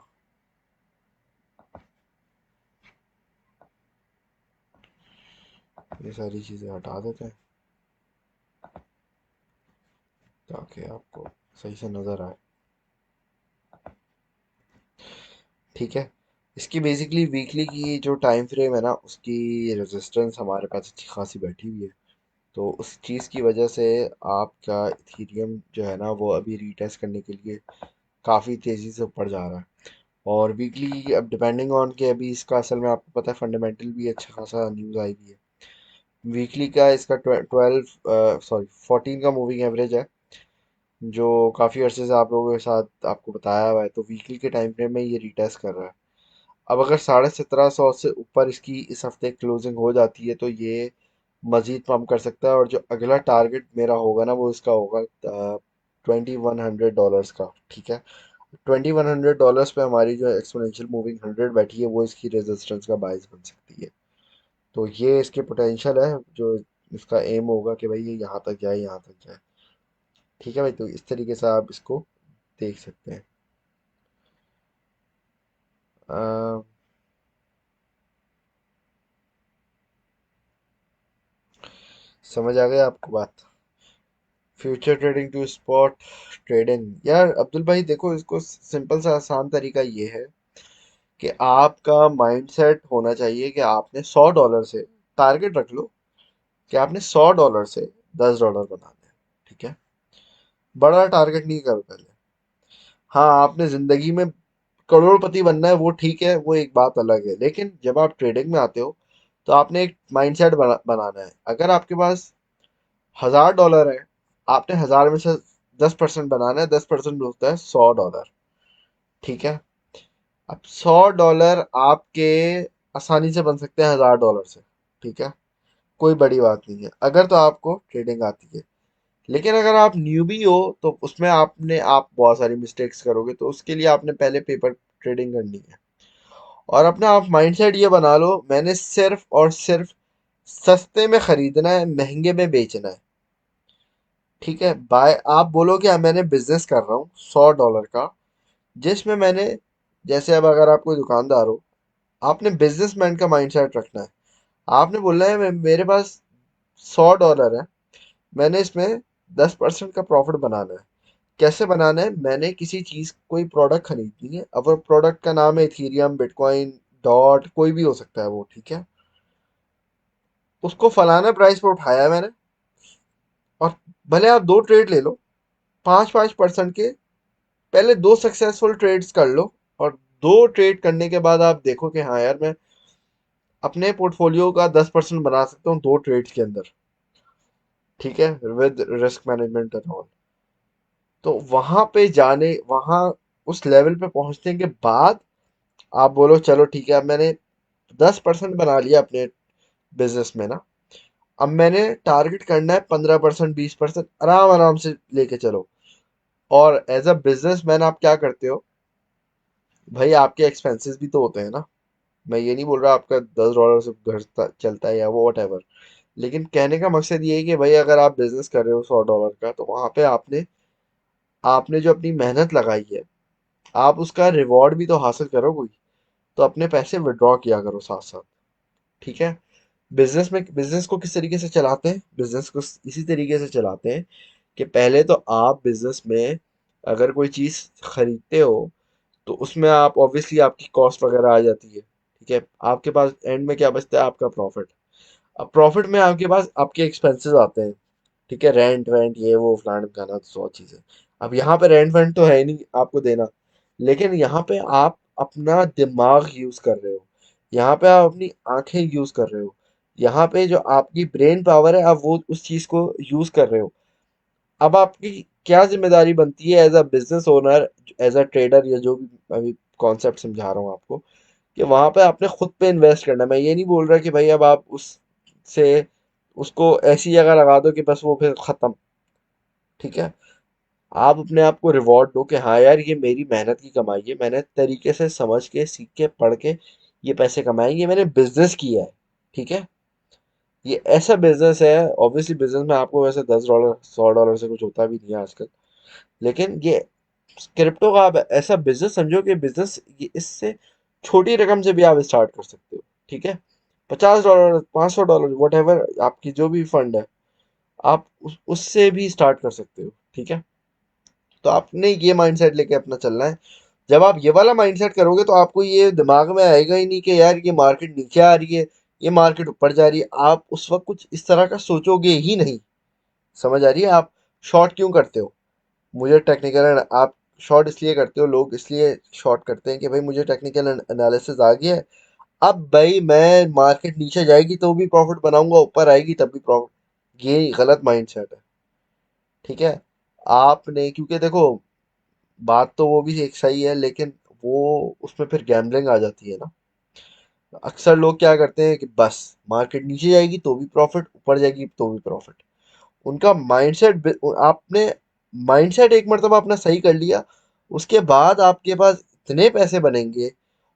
ये सारी चीज़ें हटा देते हैं ताकि आपको सही से नज़र आए। ठीक है, इसकी बेसिकली वीकली की जो टाइम फ्रेम है ना, उसकी रेजिस्टेंस हमारे पास अच्छी खासी बैठी हुई है। तो उस चीज़ की वजह से आपका इथेरियम जो है ना, वो अभी रीटेस्ट करने के लिए काफ़ी तेज़ी से ऊपर जा रहा है। और वीकली अब डिपेंडिंग ऑन के, अभी इसका असल में आपको पता है फंडामेंटल भी अच्छा खासा न्यूज़ आई भी है। वीकली का इसका 14 का मूविंग एवरेज है, जो काफ़ी अरसे से आप लोगों के साथ आपको बताया हुआ है। तो वीकली के टाइम फ्रेम में ये रीटेस्ट कर रहा है। अब अगर 1750 से ऊपर इसकी इस हफ्ते क्लोजिंग हो जाती है, तो ये मजीद पम्प कर सकता है। और जो अगला टारगेट मेरा होगा ना, वो इसका होगा $2100 का। ठीक है, $2100 पे हमारी जो एक्सपोनेंशियल मूविंग 100 बैठी है, वो इसकी रेजिस्टेंस का बायस बन सकती है। तो ये इसके पोटेंशियल है, जो इसका एम होगा कि भाई ये यहाँ तक जाए, यहाँ तक जाए। ठीक है भाई, तो इस तरीके से आप इसको देख सकते हैं। अ, समझ आ गया आपको बात? Future trading to spot trading, यार अब्दुल भाई देखो, इसको सिंपल सा आसान तरीका ये है कि आपका माइंडसेट होना चाहिए कि आपने $100 से टारगेट रख लो कि आपने $100 से $10 बनाने हैं। ठीक है, बड़ा टारगेट नहीं करो पहले। हाँ, आपने जिंदगी में करोड़पति बनना है, वो ठीक है, वो एक बात अलग है। लेकिन जब आप ट्रेडिंग में आते हो तो आपने एक माइंडसेट बनाना है। अगर आपके पास $1000 है, आपने 1000 में से 10% बनाना है। 10% होता है $100। ठीक है। अब $100 आपके आसानी से बन सकते हैं $1000 से। ठीक है। कोई बड़ी बात नहीं है अगर तो आपको ट्रेडिंग आती है। लेकिन अगर आप न्यूबी हो तो उसमें आप बहुत सारी मिस्टेक्स करोगे, तो उसके लिए आपने पहले पेपर ट्रेडिंग करनी है। और अपना आप माइंडसेट ये बना लो, मैंने सिर्फ और सिर्फ सस्ते में खरीदना है, महंगे में बेचना है। ठीक है। बाय आप बोलो कि मैंने बिजनेस कर रहा हूँ $100 का, जिसमें मैंने, जैसे अब अगर आप कोई दुकानदार हो, आपने बिजनेसमैन का माइंडसेट रखना है। आपने बोलना है मेरे पास $100 है, मैंने इसमें 10% का प्रॉफिट बनाना है। कैसे बनाना है? मैंने किसी चीज, कोई प्रोडक्ट खरीदनी है। अब वो प्रोडक्ट का नाम है इथीरियम, बिटकॉइन, डॉट, कोई भी हो सकता है वो। ठीक है। उसको फलाना प्राइस पे उठाया है मैंने, और भले आप दो ट्रेड ले लो, 5-5% के। पहले दो सक्सेसफुल ट्रेड्स कर लो, और दो ट्रेड करने के बाद आप देखो कि हाँ यार, मैं अपने पोर्टफोलियो का 10% बना सकता हूँ दो ट्रेड्स के अंदर। ठीक है। With risk management and all. तो वहां पे जाने, वहां उस लेवल पे पहुंचने के बाद आप बोलो चलो ठीक है, अब मैंने 10% बना लिया अपने बिजनेस में ना। अब मैंने टारगेट करना है 15%, 20%, आराम आराम से लेके चलो। और एज अ बिजनेसमैन आप क्या करते हो? भाई आपके एक्सपेंसेस भी तो होते हैं ना। मैं ये नहीं बोल रहा आपका $10 से घर चलता है या वो वट एवर। लेकिन कहने का मकसद ये है कि भाई अगर आप बिजनेस कर रहे हो $100 का, तो वहां पे आपने आपने जो अपनी मेहनत लगाई है, आप उसका रिवॉर्ड भी तो हासिल करो कोई। तो अपने पैसे विड्रॉ किया करो साथ साथ। ठीक है। बिजनेस को किस तरीके से चलाते हैं? बिजनेस को इसी तरीके से चलाते हैं कि पहले तो आप बिजनेस में अगर कोई चीज खरीदते हो, तो उसमें आप ऑब्वियसली आपकी कॉस्ट वगैरह आ जाती है। ठीक है। आपके पास एंड में क्या बचता है? आपका प्रॉफिट। अब प्रॉफिट में आपके पास आपके एक्सपेंसेस आते हैं। ठीक है। रेंट वेंट ये वो फलाना ढिमकाना, तो 100 चीजें। अब यहाँ पे रेंट वेंट तो है ही नहीं आपको देना। लेकिन यहाँ पे आप अपना दिमाग यूज कर रहे हो, यहाँ पे आप अपनी आंखें यूज कर रहे हो, यहाँ पे जो आपकी ब्रेन पावर है आप वो उस चीज को यूज कर रहे हो। अब आपकी क्या जिम्मेदारी बनती है as a business owner, as a trader, या जो भी अभी कॉन्सेप्ट समझा रहा हूँ आपको, कि वहां पे आपने खुद पे इन्वेस्ट करना है। मैं ये नहीं बोल रहा कि भाई अब आप उससे उसको ऐसी जगह लगा दो कि बस वो फिर खत्म। ठीक है। आप अपने आप को रिवॉर्ड दो कि हाँ यार, ये मेरी मेहनत की कमाई है, मैंने तरीके से समझ के, सीख के, पढ़ के ये पैसे कमाए, ये मैंने बिजनेस किया है। ठीक है। ये ऐसा बिजनेस है। ऑब्वियसली बिजनेस में आपको वैसे $10, $100 से कुछ होता भी नहीं है आजकल। लेकिन ये क्रिप्टो का आप ऐसा बिजनेस समझो कि बिजनेस, ये इससे छोटी रकम से भी आप स्टार्ट कर सकते हो। ठीक है। $50, $500, वट एवर आपकी जो भी फंड है, आप उससे भी स्टार्ट कर सकते हो। ठीक है। तो आपने ये माइंडसेट लेके अपना चलना है। जब आप ये वाला माइंडसेट करोगे तो आपको ये दिमाग में आएगा ही नहीं कि यार ये मार्केट नीचे आ रही है, ये मार्केट ऊपर जा रही है। आप उस वक्त कुछ इस तरह का सोचोगे ही नहीं। समझ आ रही है? आप शॉर्ट क्यों करते हो? मुझे टेक्निकल, आप शॉर्ट इसलिए करते हो, लोग इसलिए शॉर्ट करते हैं कि भाई मुझे टेक्निकल एनालिसिस आ गया है। अब भाई मैं मार्केट नीचे जाएगी तो भी प्रॉफिट बनाऊंगा, ऊपर आएगी तब भी प्रॉफिट। ये गलत माइंडसेट है। ठीक है। आपने, क्योंकि देखो, बात तो वो भी एक सही है, लेकिन वो उसमें फिर गैम्बलिंग आ जाती है ना। अक्सर लोग क्या करते हैं कि बस मार्केट नीचे जाएगी तो भी प्रॉफिट, ऊपर जाएगी तो भी प्रॉफिट। उनका माइंडसेट, आपने माइंडसेट एक मरतबा अपना सही कर लिया, उसके बाद आपके पास इतने पैसे बनेंगे,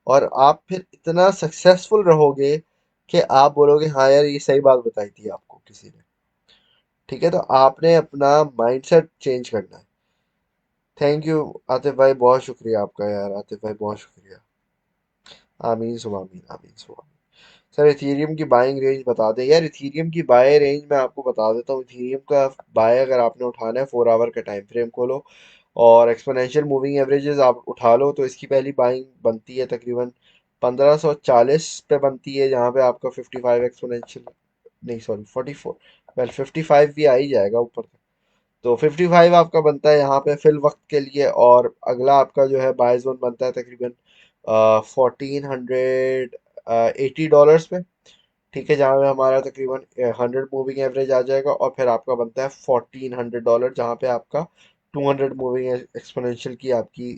और आप फिर इतना सक्सेसफुल रहोगे कि आप बोलोगे हाँ यार, ये सही बात बताई थी आपको किसी ने। ठीक है। तो आपने अपना माइंडसेट चेंज करना है। थैंक यू आतिफ भाई, बहुत शुक्रिया आपका यार। आतिफ भाई बहुत शुक्रिया। आमीन सुबह आमीन, आमीन सुबह आमीन। सर इथीरियम की बाइंग रेंज बता दें यार। इथीरियम की बाय रेंज मैं आपको बता देता हूँ। इथीरियम का बाय अगर आपने उठाना है, 4 आवर का टाइम फ्रेम खोलो, और एक्सपोनेंशियल मूविंग एवरेजेस आप उठा लो, तो इसकी पहली बाइंग बनती है तकरीबन 1540 पे बनती है, जहाँ पे आपका 55 एक्सपोनेंशियल, नहीं सॉरी 44, वेल 55 भी आ ही जाएगा ऊपर तक। तो 55 आपका बनता है यहाँ पे फिल वक्त के लिए, और अगला आपका जो है बाय जोन बनता है तकरीबन 1480 डॉलर्स पे। ठीक है, जहाँ पे हमारा तकरीबन 100 मूविंग एवरेज आ जाएगा, और फिर आपका बनता है $1400, जहाँ पे आपका 200 मूविंग एक्सपोनेंशियल की आपकी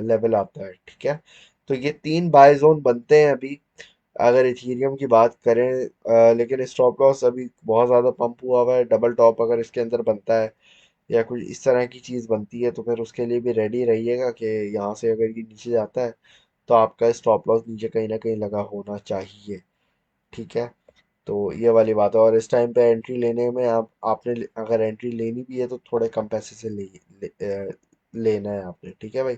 लेवल आता है। ठीक है, तो ये तीन बाय जोन बनते हैं अभी, अगर इथीरियम की बात करें। लेकिन स्टॉप लॉस अभी बहुत ज़्यादा पंप हुआ हुआ है। डबल टॉप अगर इसके अंदर बनता है या कुछ इस तरह की चीज़ बनती है, तो फिर उसके लिए भी रेडी रहिएगा कि यहाँ से अगर ये नीचे जाता है तो आपका स्टॉप लॉस नीचे कहीं ना कहीं लगा होना चाहिए। ठीक है, तो ये वाली बात है। और इस टाइम पे एंट्री लेने में आपने अगर एंट्री लेनी भी है तो थोड़े कम पैसे से लेना है आपने। ठीक है भाई,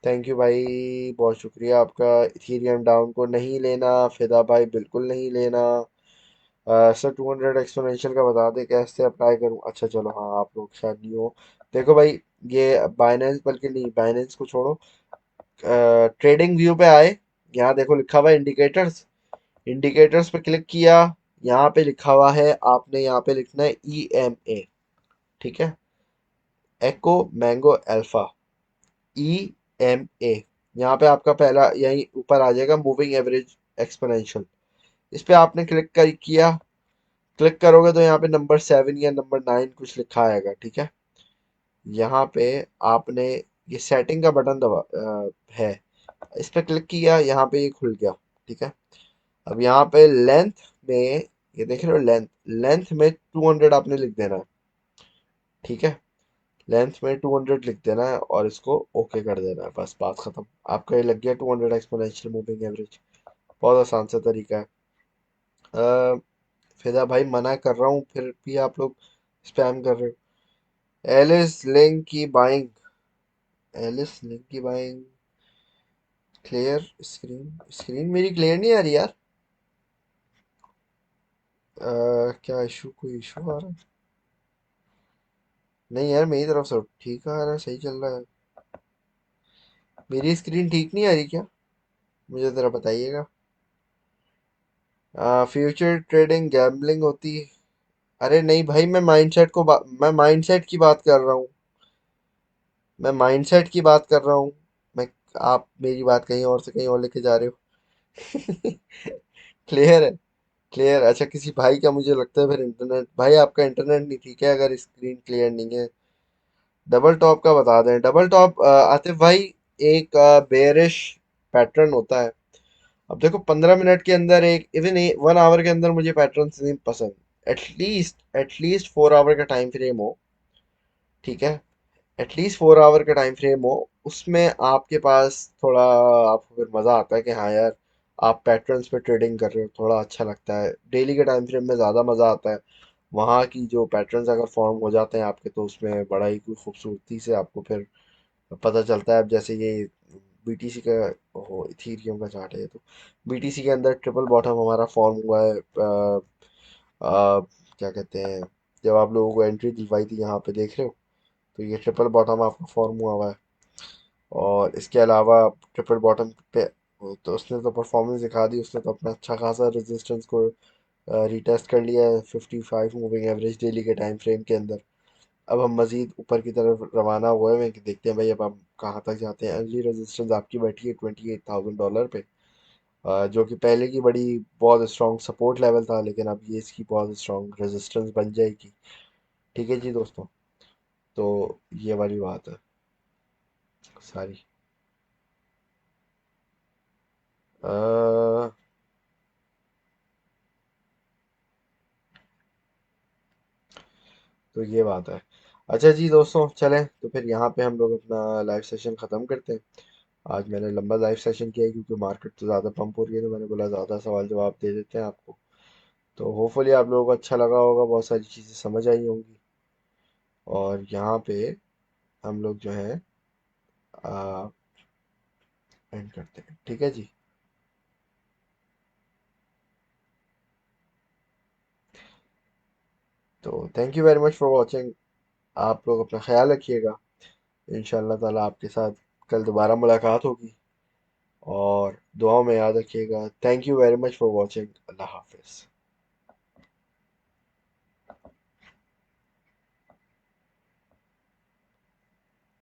थैंक यू भाई, बहुत शुक्रिया आपका। इथीरियम डाउन को नहीं लेना, फिदा भाई बिल्कुल नहीं लेना। सर 200 एक्सपोनेंशियल का बता दे कैसे अप्लाई करूं। अच्छा चलो, हाँ आप लोग शायद नहीं हो। देखो भाई, ये बाइनेंस, बल्कि नहीं, बाइनेंस को छोड़ो, ट्रेडिंग व्यू पे आए। यहाँ देखो लिखा हुआ है इंडिकेटर्स। इंडिकेटर्स पे क्लिक किया, यहाँ पे लिखा हुआ है, आपने यहाँ पे लिखना है EMA। ठीक है, एको मैंगो अल्फा, EMA। यहाँ पे आपका पहला यही ऊपर आ जाएगा, मूविंग एवरेज एक्सपोनेंशियल। इस पे आपने क्लिक किया। क्लिक करोगे तो यहाँ पे नंबर 7 या नंबर 9 कुछ लिखा आएगा। ठीक है, यहाँ पे आपने ये सेटिंग का बटन है, इस पे क्लिक किया, यहाँ पे ये खुल गया। ठीक है, अब यहाँ पे लेंथ में, ये देख रहे हो, लेंथ लेंथ में 200 आपने लिख देना है। ठीक है, लेंथ में 200 लिख देना है और इसको ओके कर देना है, बस बात खत्म। आपका ये लग गया 200 एक्सपोनेंशियल मूविंग एवरेज। बहुत आसान सा तरीका है। फिदा भाई मना कर रहा हूँ, फिर भी आप लोग स्पैम कर रहे हो। एलिस लिंक की बाइंग, एलिस लिंक की बाइंग, क्लियर स्क्रीन, स्क्रीन मेरी क्लियर नहीं आ रही यार। क्या इशू, कोई इशू आ रहा है? नहीं यार, मेरी तरफ से ठीक आ रहा है, सही चल रहा है। मेरी स्क्रीन ठीक नहीं आ रही क्या? मुझे ज़रा बताइएगा। फ्यूचर ट्रेडिंग गैम्बलिंग होती है? अरे नहीं भाई, मैं माइंडसेट की बात कर रहा हूँ। मैं माइंडसेट की बात कर रहा हूँ। मैं आप मेरी बात कहीं और से कहीं और लेके जा रहे हो। क्लियर है, क्लियर। अच्छा, किसी भाई का मुझे लगता है फिर इंटरनेट, भाई आपका इंटरनेट नहीं ठीक है अगर स्क्रीन क्लियर नहीं है। डबल टॉप का बता दें। डबल टॉप आतिफ भाई एक बेयरिश पैटर्न होता है। अब देखो, 15 मिनट के अंदर, एक इवन 1 आवर के अंदर मुझे पैटर्न नहीं पसंद। एटलीस्ट 4 आवर का टाइम फ्रेम हो। ठीक है, एटलीस्ट 4 आवर का टाइम फ्रेम हो, उसमें आपके पास थोड़ा, आपको फिर मज़ा आता है कि हाँ यार, आप पैटर्न्स पे ट्रेडिंग कर रहे हो, थोड़ा अच्छा लगता है। डेली के टाइम फ्रेम में ज़्यादा मज़ा आता है। वहाँ की जो पैटर्न्स अगर फॉर्म हो जाते हैं आपके, तो उसमें बड़ा ही खूबसूरती से आपको फिर पता चलता है। अब जैसे ये BTC का, हो इथीरियम का चार्ट है ये, तो BTC के अंदर ट्रिपल बॉटम हमारा फॉर्म हुआ है। क्या कहते हैं, जब आप लोगों को एंट्री दिलवाई थी, यहाँ पे देख रहे हो, तो ये ट्रिपल बॉटम आपका फॉर्म हुआ हुआ है। और इसके अलावा ट्रिपल बॉटम पे, तो उसने तो परफॉर्मेंस दिखा दी, उसने तो अपना अच्छा खासा रेजिस्टेंस को रिटेस्ट कर लिया है 55 मूविंग एवरेज डेली के टाइम फ्रेम के अंदर। अब हम मजीद ऊपर की तरफ रवाना हुए हैं कि देखते हैं भाई अब हम कहाँ तक जाते हैं। अर्ली रेजिस्टेंस आपकी बैठी है $28,000 पे, जो कि पहले की बड़ी बहुत स्ट्रॉन्ग सपोर्ट लेवल था, लेकिन अब ये इसकी बहुत स्ट्रॉन्ग रेजिस्टेंस बन जाएगी। ठीक है जी दोस्तों, तो ये वाली बात है सारी। अ, तो ये बात है। अच्छा जी दोस्तों, चलें तो फिर यहाँ पे हम लोग अपना लाइव सेशन ख़त्म करते हैं। आज मैंने लंबा लाइव सेशन किया है क्योंकि मार्केट तो ज़्यादा पंप हो रही है, तो मैंने बोला ज़्यादा सवाल जवाब दे देते हैं आपको। तो होपफुली आप लोगों को अच्छा लगा होगा, बहुत सारी चीज़ें समझ आई होंगी। और यहाँ पे हम लोग जो है एंड करते हैं। ठीक है जी, तो thank you very much for watching. आप लोग अपना ख्याल रखिएगा। इंशाल्लाह ताला आपके साथ कल दोबारा मुलाकात होगी, और दुआओं में याद रखिएगा। Thank you very much for watching. अल्लाह हाफिज़।